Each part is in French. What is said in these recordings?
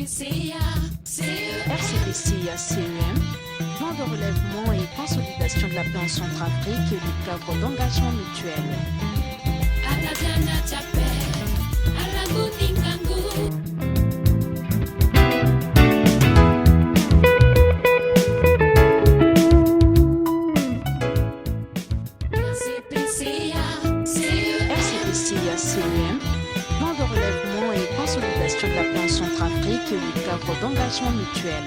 RCP-CEM, plan de relèvement et consolidation de la paix en Centrafrique et du cadre d'engagement mutuel. RCP-CEM, plan de relèvement et consolidation de la paix en Centrafrique et du cadre d'engagement mutuel.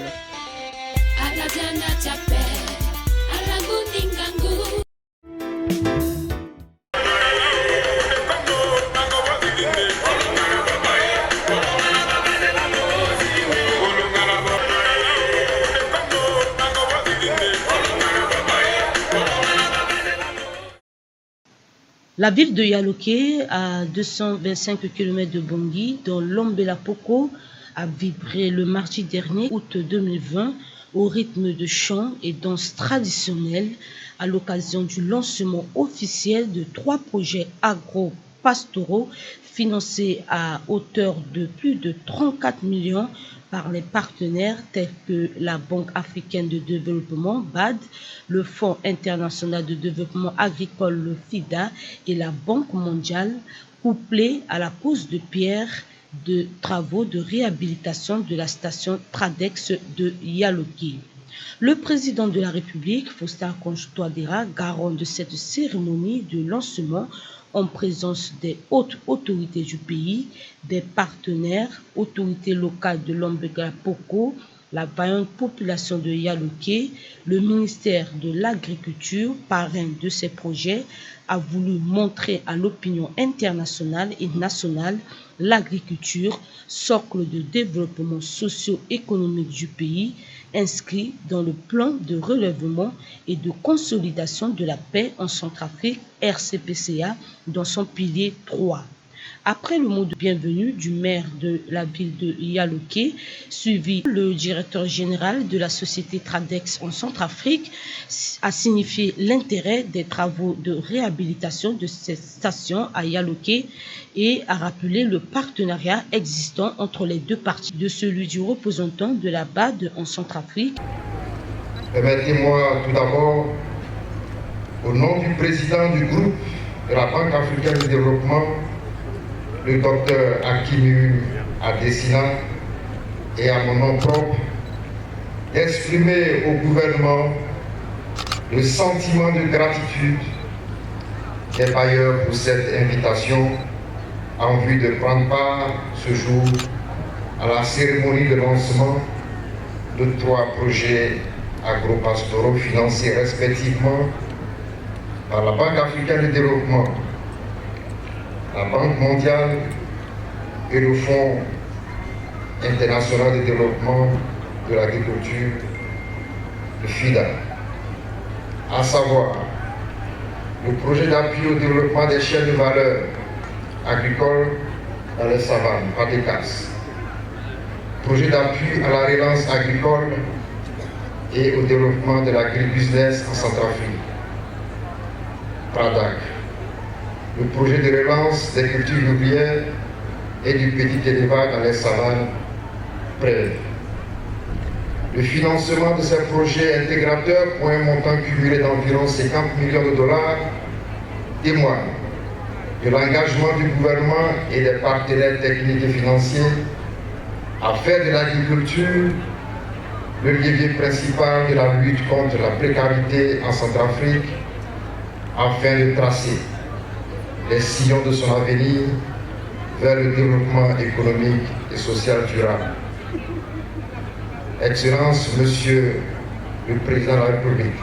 La ville de Yaloké, à 225 km de Bangui, dans l'Ombela-Poko, a vibré le mardi dernier, août 2020, au rythme de chants et danses traditionnelles à l'occasion du lancement officiel de 3 projets agro-pastoraux financés à hauteur de plus de 34 millions par les partenaires tels que la Banque africaine de développement, BAD, le Fonds international de développement agricole, le FIDA, et la Banque mondiale, couplés à la pose de pierre de travaux de réhabilitation de la station Tradex de Yaloké. Le président de la République, Faustin Archange Touadéra, garant de cette cérémonie de lancement, en présence des hautes autorités du pays, des partenaires, autorités locales de l'Ombela-Poko, la vaillante population de Yaloké, le ministère de l'Agriculture, parrain de ces projets, a voulu montrer à l'opinion internationale et nationale l'agriculture, socle de développement socio-économique du pays, inscrit dans le plan de relèvement et de consolidation de la paix en Centrafrique, RCP-CA, dans son pilier 3. Après le mot de bienvenue du maire de la ville de Yaloké, suivi le directeur général de la société Tradex en Centrafrique, a signifié l'intérêt des travaux de réhabilitation de cette station à Yaloké et a rappelé le partenariat existant entre les deux parties, de celui du représentant de la BAD en Centrafrique. Permettez-moi tout d'abord, au nom du président du groupe de la Banque africaine de développement, le docteur Akimu Adesina, et à mon nom propre, d'exprimer au gouvernement le sentiment de gratitude des bailleurs pour cette invitation en vue de prendre part ce jour à la cérémonie de lancement de 3 projets agro-pastoraux financés respectivement par la Banque africaine de développement, la Banque mondiale et le Fonds international de développement de l'agriculture, le FIDA, à savoir le projet d'appui au développement des chaînes de valeur agricoles dans les savanes, PADECAS, projet d'appui à la relance agricole et au développement de l'agribusiness en Centrafrique, PRADAC, le projet de relance des cultures ouvrières et du petit élevage dans les savanes, PREV. Le financement de ces projets intégrateurs pour un montant cumulé d'environ 50 millions de dollars témoigne de l'engagement du gouvernement et des partenaires techniques et financiers à faire de l'agriculture le levier principal de la lutte contre la précarité en Centrafrique afin de tracer les sillons de son avenir vers le développement économique et social durable. Excellences, Monsieur le Président de la République,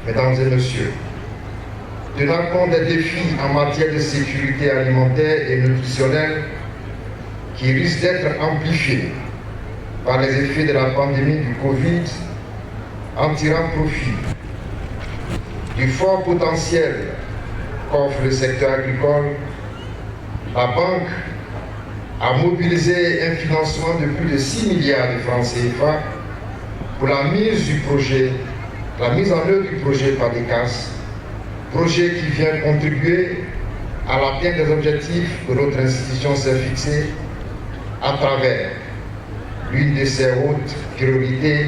Mesdames et Messieurs, tenant compte des défis en matière de sécurité alimentaire et nutritionnelle qui risquent d'être amplifiés par les effets de la pandémie du Covid, en tirant profit du fort potentiel qu'offre le secteur agricole, la Banque a mobilisé un financement de plus de 6 milliards de francs CFA pour la mise en œuvre du projet PADECAS, projet qui vient contribuer à l'atteinte des objectifs que notre institution s'est fixés à travers l'une de ses hautes priorités,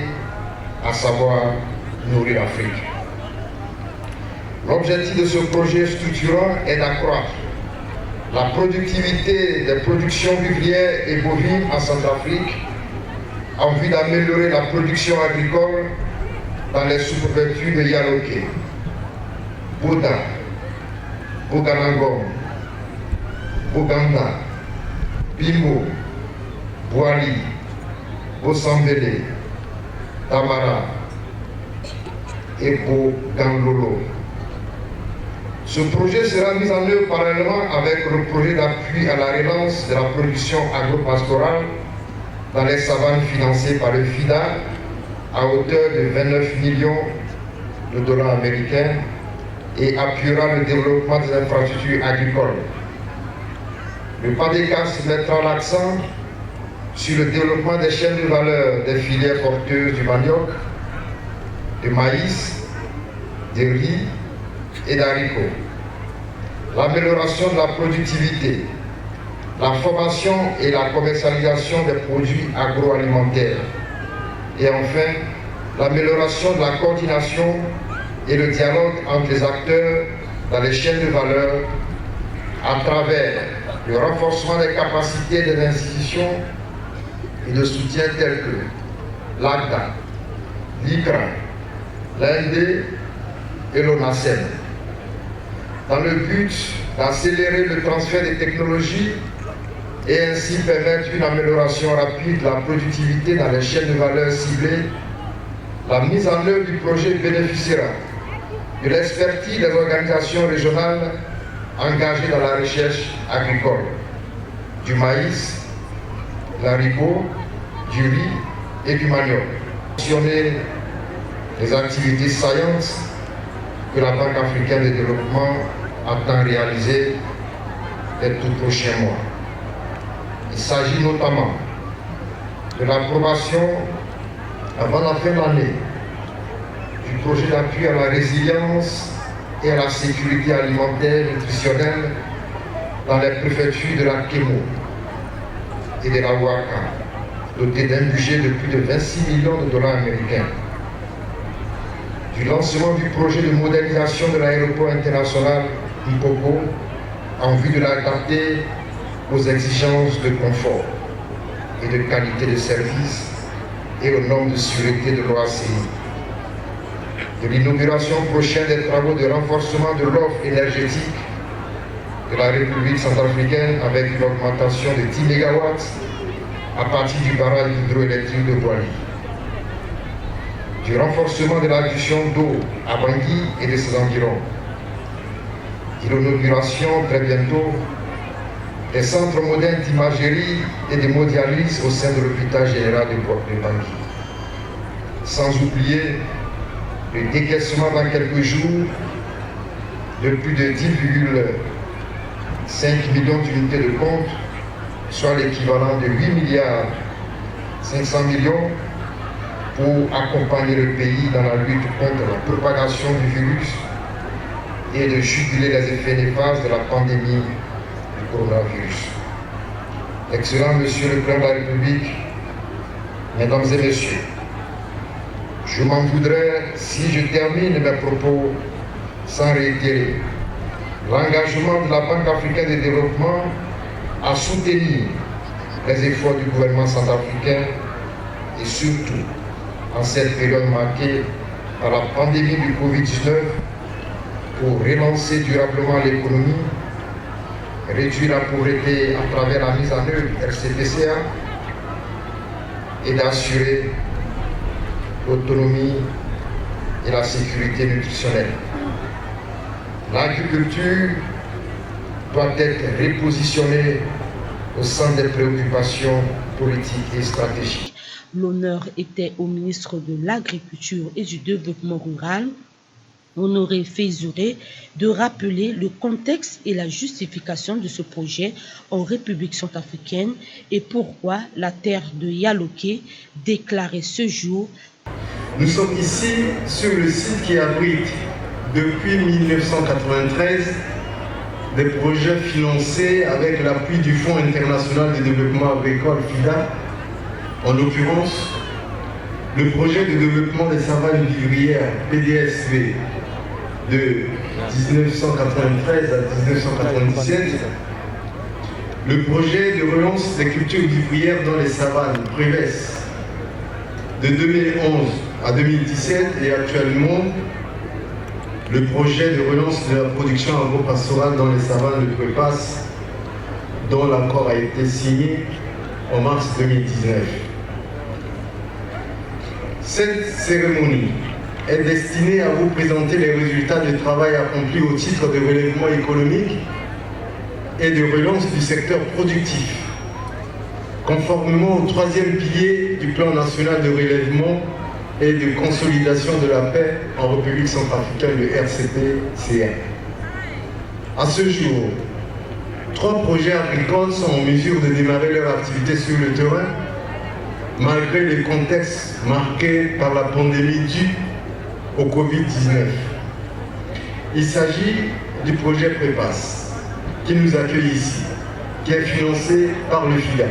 à savoir nourrir l'Afrique. L'objectif de ce projet structurant est d'accroître la productivité des productions vivrières et bovines en Centrafrique en vue d'améliorer la production agricole dans les sous-préfectures de Yaloké, Bouda, Boganangom, Boganda, Bimbo, Boali, Bosambele, Tamara et Boganlolo. Ce projet sera mis en œuvre parallèlement avec le projet d'appui à la relance de la production agro-pastorale dans les savanes financées par le FIDA à hauteur de 29 millions de dollars américains et appuiera le développement des infrastructures agricoles. Le PADECAS mettra l'accent sur le développement des chaînes de valeur des filières porteuses du manioc, du maïs, du riz et d'haricots, l'amélioration de la productivité, la formation et la commercialisation des produits agroalimentaires et enfin l'amélioration de la coordination et le dialogue entre les acteurs dans les chaînes de valeur à travers le renforcement des capacités des institutions et de soutien tels que l'ACDA, l'ICRA, l'AND et l'ONASEM, dans le but d'accélérer le transfert des technologies et ainsi permettre une amélioration rapide de la productivité dans les chaînes de valeur ciblées. La mise en œuvre du projet bénéficiera de l'expertise des organisations régionales engagées dans la recherche agricole, du maïs, de l'haricot, du riz et du manioc. Mentionner les activités saillantes que la Banque africaine de développement entend réaliser les tout prochains mois. Il s'agit notamment de l'approbation avant la fin de l'année du projet d'appui à la résilience et à la sécurité alimentaire et nutritionnelle dans les préfectures de la Kémo et de la Ouaka, doté d'un budget de plus de 26 millions de dollars américains. Du lancement du projet de modernisation de l'aéroport international Mpoko en vue de l'adapter aux exigences de confort et de qualité de service et aux normes de sûreté de l'OACI. De l'inauguration prochaine des travaux de renforcement de l'offre énergétique de la République centrafricaine avec une augmentation de 10 MW à partir du barrage hydroélectrique de Boali. Du renforcement de l'adduction d'eau à Bangui et de ses environs. De l'inauguration très bientôt des centres modernes d'imagerie et de hémodialyse au sein de l'hôpital général de Bangui. Sans oublier le décaissement dans quelques jours de plus de 10,5 millions d'unités de compte, soit l'équivalent de 8 milliards 500 millions pour accompagner le pays dans la lutte contre la propagation du virus et de juguler les effets néfastes de la pandémie du coronavirus. Excellent Monsieur le Président de la République, Mesdames et Messieurs, je m'en voudrais si je termine mes propos sans réitérer l'engagement de la Banque africaine de développement à soutenir les efforts du gouvernement centrafricain et surtout en cette période marquée par la pandémie du Covid-19 pour relancer durablement l'économie, réduire la pauvreté à travers la mise en œuvre du RCPCA et d'assurer l'autonomie et la sécurité nutritionnelle. L'agriculture doit être repositionnée au centre des préoccupations politiques et stratégiques. L'honneur était au ministre de l'Agriculture et du Développement rural, Honoré Faizouré, de rappeler le contexte et la justification de ce projet en République centrafricaine et pourquoi la terre de Yaloké déclarait ce jour. Nous sommes ici sur le site qui abrite depuis 1993 des projets financés avec l'appui du Fonds international de développement agricole FIDA En l'occurrence, le projet de développement des savanes vivrières PDSV de 1993 à 1997, le projet de relance des cultures vivrières dans les savanes Préves de 2011 à 2017 et actuellement le projet de relance de la production agro-pastorale dans les savanes de Prépas dont l'accord a été signé en mars 2019. Cette cérémonie est destinée à vous présenter les résultats du travail accompli au titre de relèvement économique et de relance du secteur productif, conformément au troisième pilier du plan national de relèvement et de consolidation de la paix en République centrafricaine, le RCP-CA. À ce jour, 3 projets agricoles sont en mesure de démarrer leur activité sur le terrain, malgré le contexte marqué par la pandémie due au Covid-19. Il s'agit du projet Prépas, qui nous accueille ici, qui est financé par le FIDA.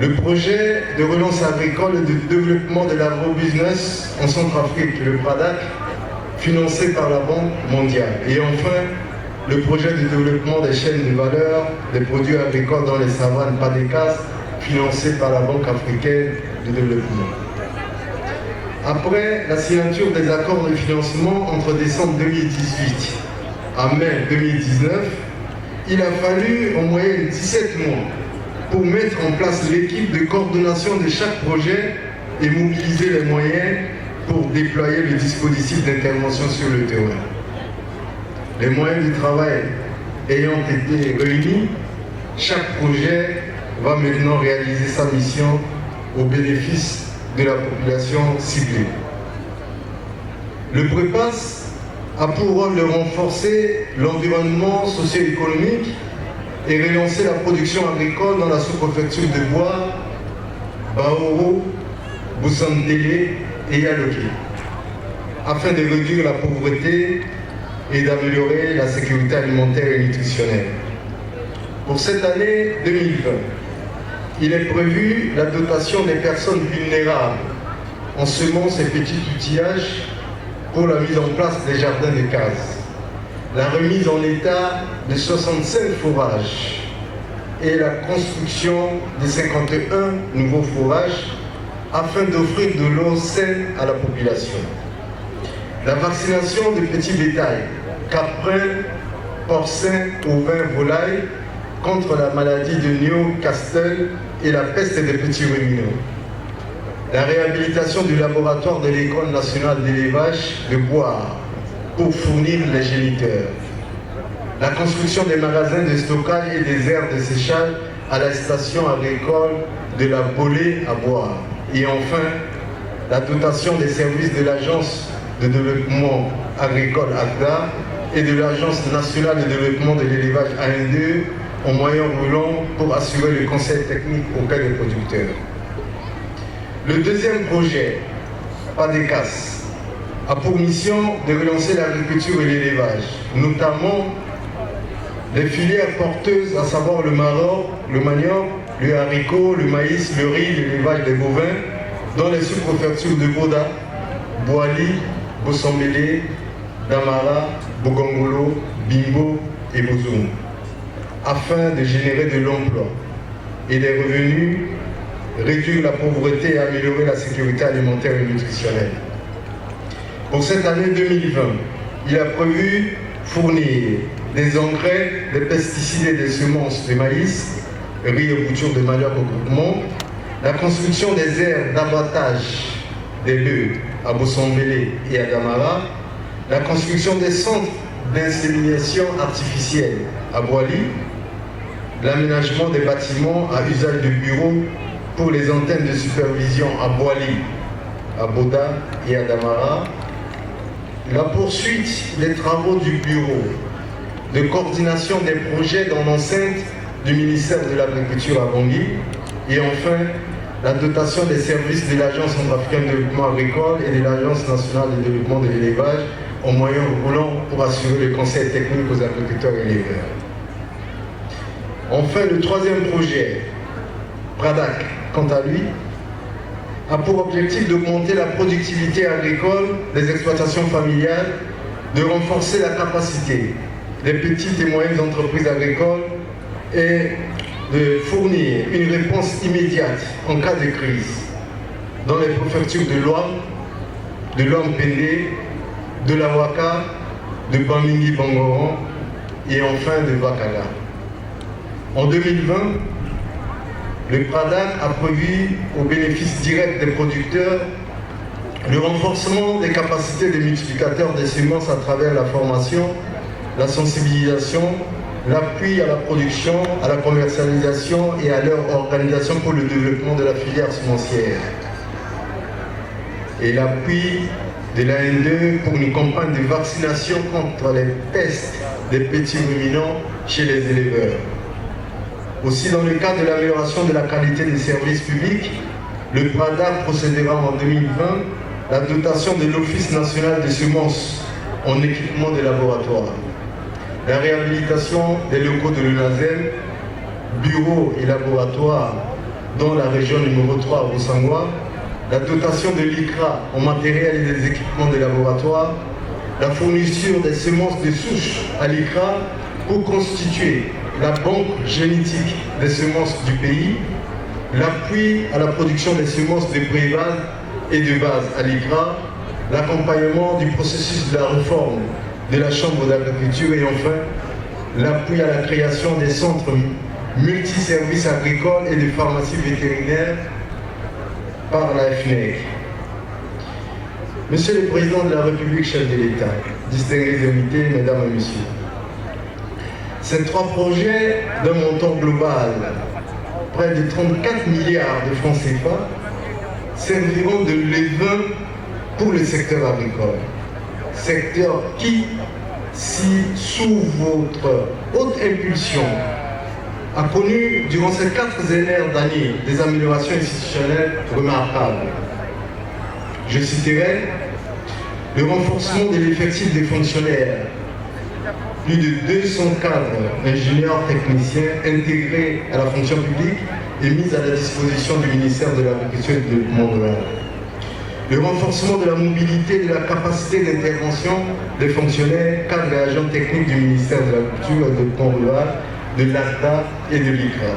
Le projet de relance agricole et de développement de l'agrobusiness en Centrafrique, le PRADAC, financé par la Banque mondiale. Et enfin, le projet de développement des chaînes de valeur des produits agricoles dans les savanes PADECAS, financé par la Banque africaine de développement. Après la signature des accords de financement entre décembre 2018 à mai 2019, il a fallu en moyenne 17 mois pour mettre en place l'équipe de coordination de chaque projet et mobiliser les moyens pour déployer le dispositif d'intervention sur le terrain. Les moyens du travail ayant été réunis, chaque projet va maintenant réaliser sa mission au bénéfice de la population ciblée. Le Prépas a pour rôle de renforcer l'environnement socio-économique et relancer la production agricole dans la sous-préfecture de Bois, Baoro, Boussantélé et Yaloké, afin de réduire la pauvreté et d'améliorer la sécurité alimentaire et nutritionnelle. Pour cette année 2020, il est prévu la dotation des personnes vulnérables en semences et petits outillages pour la mise en place des jardins de cases, la remise en état de 65 forages et la construction de 51 nouveaux forages afin d'offrir de l'eau saine à la population. La vaccination de petits bétails, caprins, porcins, ovins, volailles contre la maladie de Newcastle et la peste des petits ruminants. La réhabilitation du laboratoire de l'École nationale d'élevage de Boire pour fournir les géniteurs. La construction des magasins de stockage et des aires de séchage à la station agricole de la Bolée à Boire. Et enfin, la dotation des services de l'Agence de développement agricole ACDA et de l'Agence nationale de développement de l'élevage AN2 en moyens roulants pour assurer le conseil technique auprès des producteurs. Le deuxième projet, PADECAS, a pour mission de relancer l'agriculture et l'élevage, notamment les filières porteuses, à savoir le maror, le manioc, le haricot, le maïs, le riz, l'élevage des bovins, dans les sous-préfectures de Boda, Boali, Bossambélé, Damara, Bogongolo, Bimbo et Bozoum, afin de générer de l'emploi et des revenus, réduire la pauvreté et améliorer la sécurité alimentaire et nutritionnelle. Pour cette année 2020, il a prévu fournir des engrais, des pesticides et des semences de maïs, riz et boutures de manioc au groupement, la construction des aires d'abattage des bœufs à Bossambélé et à Damara, la construction des centres d'insémination artificielle à Boali, l'aménagement des bâtiments à usage de bureaux pour les antennes de supervision à Boali, à Boda et à Damara, la poursuite des travaux du bureau de coordination des projets dans l'enceinte du ministère de l'Agriculture à Bangui, et enfin la dotation des services de l'Agence centrafricaine de développement agricole et de l'Agence nationale de développement de l'élevage en moyens roulants pour assurer le conseil technique aux agriculteurs et éleveurs. Enfin, le troisième projet, PRADAC, quant à lui, a pour objectif d'augmenter la productivité agricole des exploitations familiales, de renforcer la capacité des petites et moyennes entreprises agricoles et de fournir une réponse immédiate en cas de crise dans les préfectures de Luang, de Luang-Pendé, de la Waka, de Bamingui-Bangoran et enfin de Bakala. En 2020, le PRADAC a prévu au bénéfice direct des producteurs le renforcement des capacités des multiplicateurs des semences à travers la formation, la sensibilisation, l'appui à la production, à la commercialisation et à leur organisation pour le développement de la filière semencière. Et l'appui de l'AN2 pour une campagne de vaccination contre les pestes des petits ruminants chez les éleveurs. Aussi, dans le cadre de l'amélioration de la qualité des services publics, le PRADAC procédera en 2020 la dotation de l'Office national des semences en équipement de laboratoire, la réhabilitation des locaux de l'UNASEM, bureaux et laboratoires dans la région numéro 3 au Sangwa, la dotation de l'ICRA en matériel et des équipements de laboratoire, la fourniture des semences de souche à l'ICRA pour constituer la banque génétique des semences du pays, l'appui à la production des semences de pré-base et de base à l'ICRA, l'accompagnement du processus de la réforme de la Chambre d'agriculture et enfin l'appui à la création des centres multiservices agricoles et de pharmacies vétérinaires par la FNEC. Monsieur le Président de la République, chef de l'État, distingués invités, mesdames et messieurs, ces trois projets d'un montant global, près de 34 milliards de francs CFA, serviront de levain pour le secteur agricole. Secteur qui, si sous votre haute impulsion, a connu durant ces 4 dernières années des améliorations institutionnelles remarquables. Je citerai le renforcement de l'effectif des fonctionnaires, plus de 200 cadres, ingénieurs, techniciens intégrés à la fonction publique et mis à la disposition du ministère de l'Agriculture et du Développement rural. Le renforcement de la mobilité et de la capacité d'intervention des fonctionnaires, cadres et agents techniques du ministère de l'Agriculture et du Développement rural, de l'ACTA et de l'ICRA.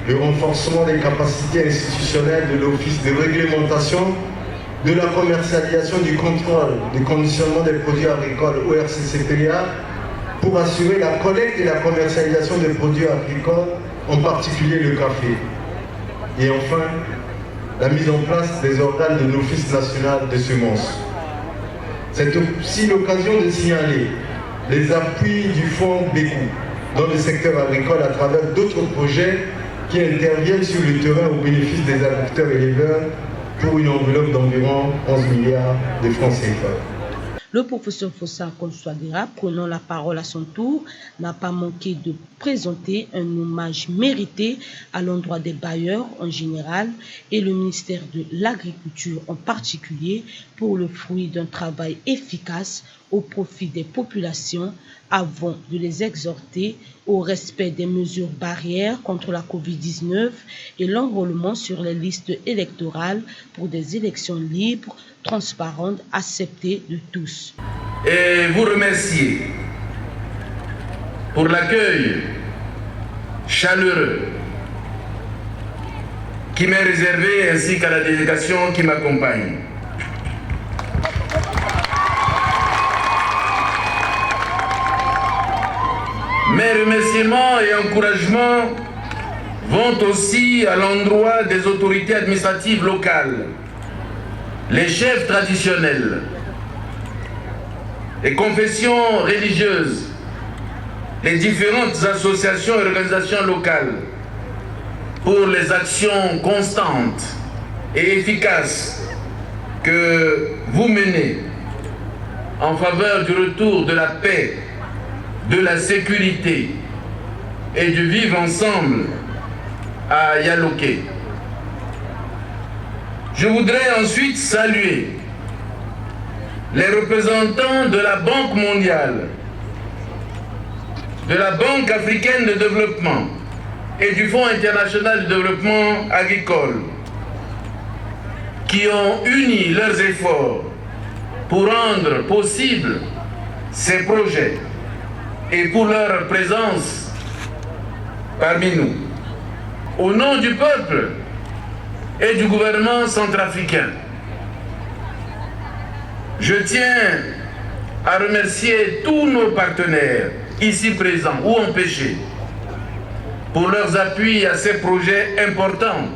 Le renforcement des capacités institutionnelles de l'Office de réglementation, de la commercialisation, du contrôle, du conditionnement des produits agricoles ORCCPA pour assurer la collecte et la commercialisation des produits agricoles, en particulier le café. Et enfin, la mise en place des organes de l'Office national des semences. C'est aussi l'occasion de signaler les appuis du fonds BECO dans le secteur agricole à travers d'autres projets qui interviennent sur le terrain au bénéfice des agriculteurs et éleveurs pour une enveloppe d'environ 11 milliards de francs CFA. Le professeur Fossa Konswadera, prenant la parole à son tour, n'a pas manqué de présenter un hommage mérité à l'endroit des bailleurs en général et le ministère de l'Agriculture en particulier pour le fruit d'un travail efficace au profit des populations avant de les exhorter au respect des mesures barrières contre la Covid-19 et l'enrôlement sur les listes électorales pour des élections libres, transparentes, acceptées de tous. Et vous remercier pour l'accueil chaleureux qui m'est réservé ainsi qu'à la délégation qui m'accompagne. Mes remerciements et encouragements vont aussi à l'endroit des autorités administratives locales, les chefs traditionnels, les confessions religieuses, les différentes associations et organisations locales pour les actions constantes et efficaces que vous menez en faveur du retour de la paix, de la sécurité et du vivre ensemble à Yaloké. Je voudrais ensuite saluer les représentants de la Banque mondiale, de la Banque africaine de développement et du Fonds international de développement agricole qui ont uni leurs efforts pour rendre possible ces projets et pour leur présence parmi nous. Au nom du peuple et du gouvernement centrafricain, je tiens à remercier tous nos partenaires ici présents ou empêchés pour leurs appuis à ces projets importants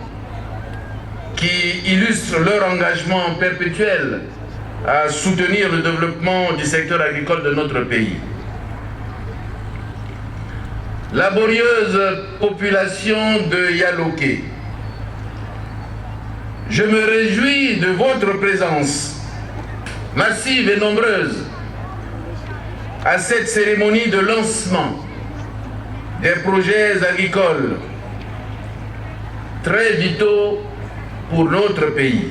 qui illustrent leur engagement perpétuel à soutenir le développement du secteur agricole de notre pays. Laborieuse population de Yaloké, je me réjouis de votre présence massive et nombreuse à cette cérémonie de lancement des projets agricoles très vitaux pour notre pays.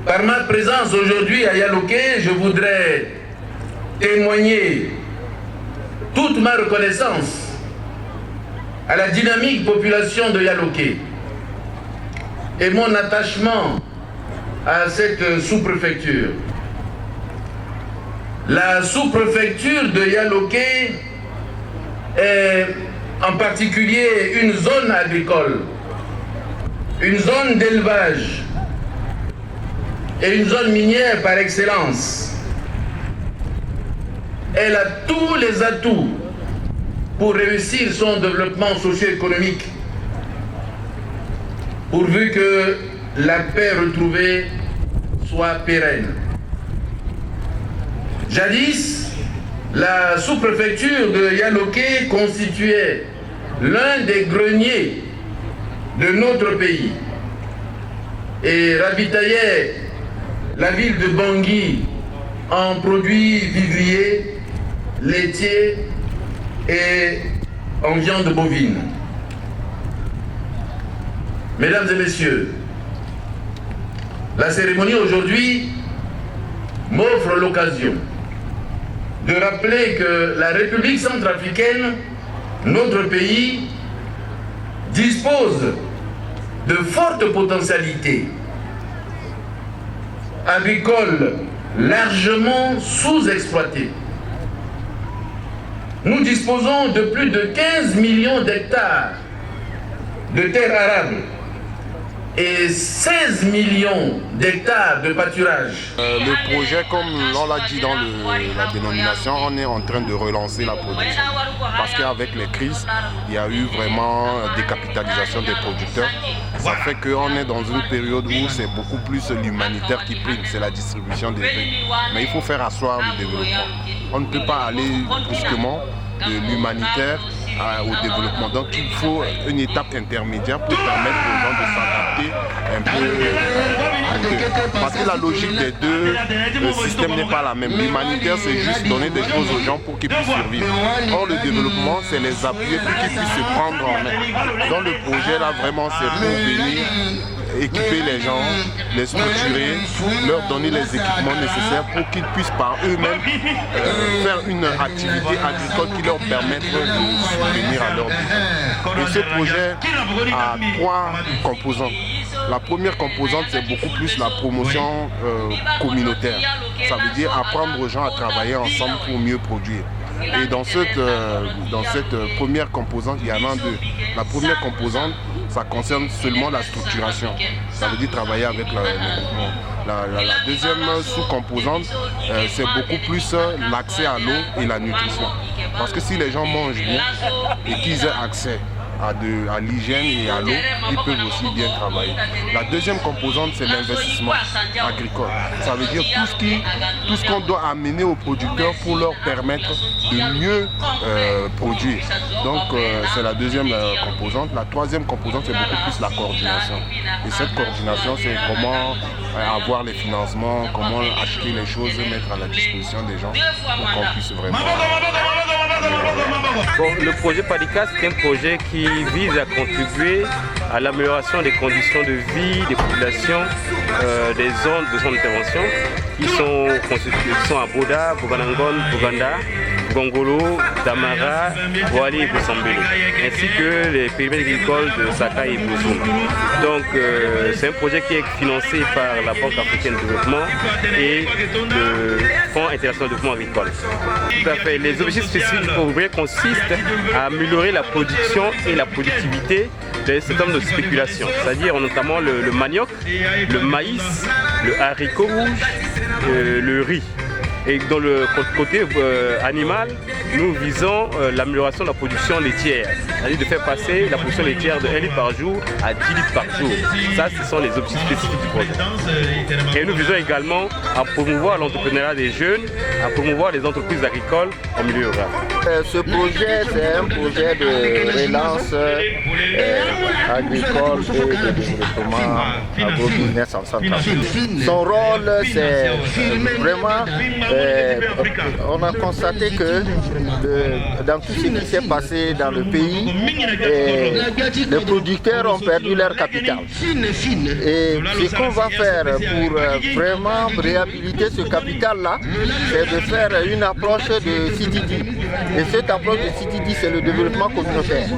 Par ma présence aujourd'hui à Yaloké, je voudrais témoigner toute ma reconnaissance à la dynamique population de Yaloké et mon attachement à cette sous-préfecture. La sous-préfecture de Yaloké est en particulier une zone agricole, une zone d'élevage et une zone minière par excellence. Elle a tous les atouts pour réussir son développement socio-économique, pourvu que la paix retrouvée soit pérenne. Jadis, la sous-préfecture de Yaloké constituait l'un des greniers de notre pays et ravitaillait la ville de Bangui en produits vivriers, laitiers et en viande bovine. Mesdames et messieurs, la cérémonie aujourd'hui m'offre l'occasion de rappeler que la République centrafricaine, notre pays, dispose de fortes potentialités agricoles largement sous-exploitées. Nous disposons de plus de 15 millions d'hectares de terres arables et 16 millions d'hectares de pâturage. Le projet, comme on l'a dit dans la dénomination, on est en train de relancer la production. Parce qu'avec les crises, il y a eu vraiment décapitalisation des producteurs. Ça fait qu'on est dans une période où c'est beaucoup plus l'humanitaire qui prime, c'est la distribution des riz. Mais il faut faire asseoir le développement. On ne peut pas aller brusquement de l'humanitaire au développement. Donc il faut une étape intermédiaire pour permettre aux gens de s'adapter un peu. Parce que la logique des deux systèmes n'est pas la même. L'humanitaire, c'est juste donner des choses aux gens pour qu'ils puissent survivre. Or, le développement, c'est les appuyer pour qu'ils puissent se prendre en main. Dans le projet, là, vraiment, c'est pour venir équiper les gens, les structurer, leur donner les équipements nécessaires pour qu'ils puissent par eux-mêmes faire une activité agricole qui leur permette de subvenir à leur besoins. Et ce projet a 3 composantes. La première composante, c'est beaucoup plus la promotion communautaire. Ça veut dire apprendre aux gens à travailler ensemble pour mieux produire. Et dans cette première composante, il y en a 2. La première composante, ça concerne seulement la structuration. Ça veut dire travailler avec le groupement. La deuxième sous-composante, c'est beaucoup plus l'accès à l'eau et la nutrition. Parce que si les gens mangent bien et qu'ils aient accès à l'hygiène et à l'eau, ils peuvent aussi bien travailler. La deuxième composante, c'est l'investissement agricole. Ça veut dire tout ce qu'on doit amener aux producteurs pour leur permettre de mieux produire. Donc c'est la deuxième composante. La troisième composante, c'est beaucoup plus la coordination. Et cette coordination, c'est comment avoir les financements, comment acheter les choses, mettre à la disposition des gens pour qu'on puisse vraiment... Bon, le projet PADICA, c'est un projet qui vise à contribuer à l'amélioration des conditions de vie des populations des zones de son intervention qui sont à Boda, Boganangon, Boganda, Gongolo, Damara, Boali et Boussambélé, ainsi que les périmètres agricoles de Saka et Bozoum. Donc c'est un projet qui est financé par la Banque africaine de développement et le Fonds international de développement agricole. Tout à fait. Les objectifs spécifiques du projet consistent à améliorer la production et la productivité d'un certain nombre de spéculations, c'est-à-dire notamment le manioc, le maïs, le haricot rouge, le riz. Et dans le côté animal, nous visons l'amélioration de la production laitière, c'est-à-dire de faire passer la production laitière de 1 litre par jour à 10 litres par jour. Ça, ce sont les objectifs spécifiques du projet. Et nous visons également à promouvoir l'entrepreneuriat des jeunes, à promouvoir les entreprises agricoles en milieu rural. Ce projet, c'est un projet de relance agricole et de développement agro-business en Centrafrique. Son rôle, c'est vraiment... on a constaté que dans tout ce qui s'est passé dans le pays, les producteurs ont perdu leur capital. Et ce qu'on va faire pour vraiment réhabiliter ce capital-là, c'est de faire une approche de CTD. Et cette approche de CTD, c'est le développement communautaire.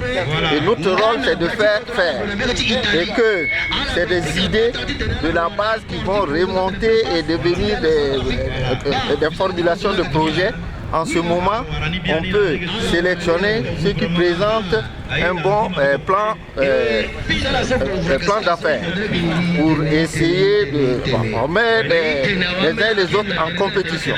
Et notre rôle, c'est de faire. Et que c'est des idées de la base qui vont remonter et devenir des formulations de projets. En ce moment, on peut sélectionner ceux qui présentent un bon plan d'affaires pour essayer de mettre les uns et les autres en compétition.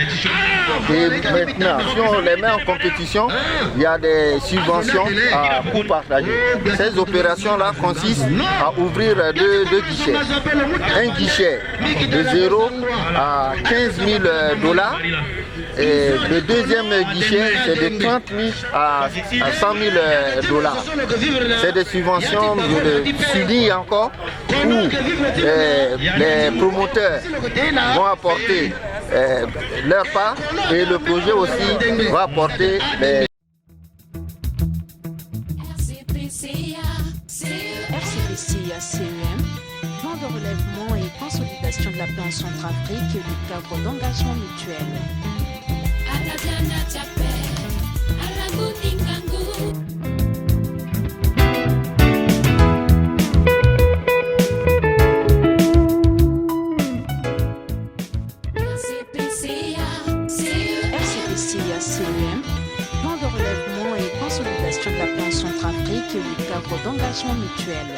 Et maintenant, si on les met en compétition, il y a des subventions à coût partagé. Ces opérations-là consistent à ouvrir deux guichets. Un guichet de 0 à 15 000 $. Et le deuxième guichet, c'est de 30 000 à 100 000 $. C'est des subventions, je le souligne encore, où les promoteurs vont apporter leur part et le projet aussi va apporter les... RCPCA-CEM, plan de relèvement et consolidation de la paix en Centrafrique et le cadre d'engagement mutuel. RCPCA-CEM, plan de relèvement et consolidation de la paix en Centrafrique et le cadre d'engagement mutuel.